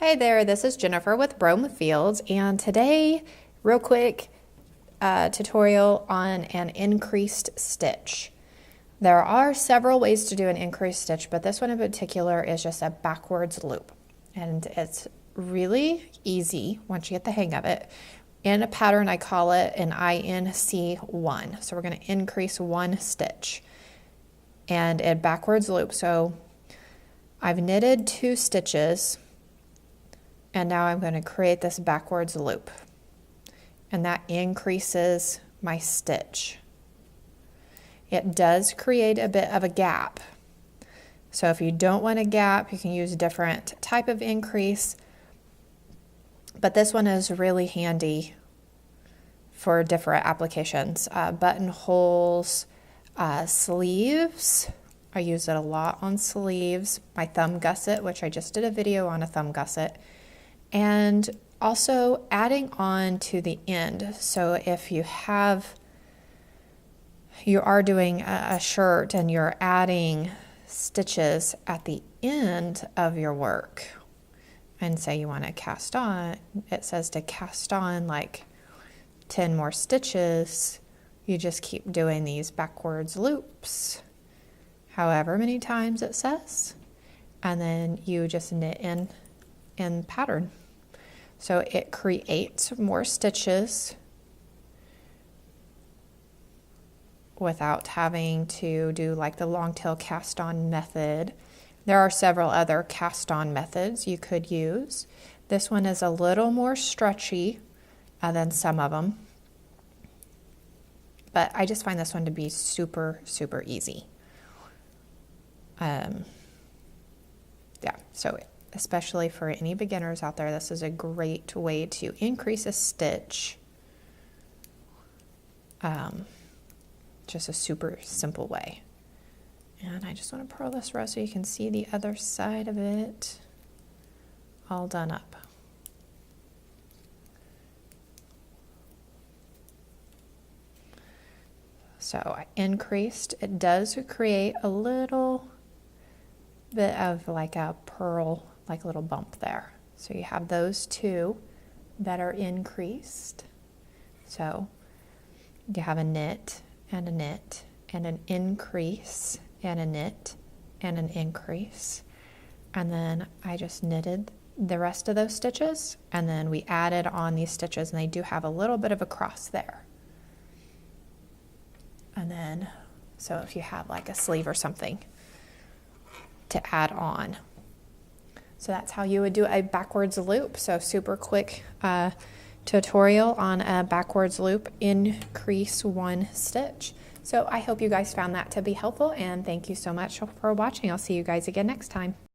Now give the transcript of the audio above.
Hi there, this is Jennifer with Brome Fields, and today, real quick tutorial on an increased stitch. There are several ways to do an increased stitch, but this one in particular is just a backwards loop, and it's really easy once you get the hang of it. In a pattern, I call it an INC1, so we're going to increase one stitch, and a backwards loop. So I've knitted 2 stitches. And now I'm going to create this backwards loop, and that increases my stitch. It does create a bit of a gap. So if you don't want a gap, you can use a different type of increase, but this one is really handy for different applications. Buttonholes, sleeves. I use it a lot on sleeves. My thumb gusset, which I just did a video on a thumb gusset. And also adding on to the end. So if you are doing a shirt and you're adding stitches at the end of your work, and say you want to cast on, it says to cast on like 10 more stitches, you just keep doing these backwards loops, however many times it says, and then you just knit in pattern. So it creates more stitches without having to do like the long tail cast on method. There are several other cast on methods you could use. This one is a little more stretchy than some of them, but I just find this one to be super, super easy. Yeah, so especially for any beginners out there, this is a great way to increase a stitch. Just a super simple way. And I just want to purl this row so you can see the other side of it all done up. So I increased. It does create a little bit of like a purl, like a little bump there. So you have those 2 that are increased. So you have a knit and a knit and an increase and a knit and an increase. And then I just knitted the rest of those stitches, and then we added on these stitches, and they do have a little bit of a cross there. And then, so if you have like a sleeve or something to add on. So that's how you would do a backwards loop. So super quick tutorial on a backwards loop, increase one stitch. So I hope you guys found that to be helpful, and thank you so much for watching. I'll see you guys again next time.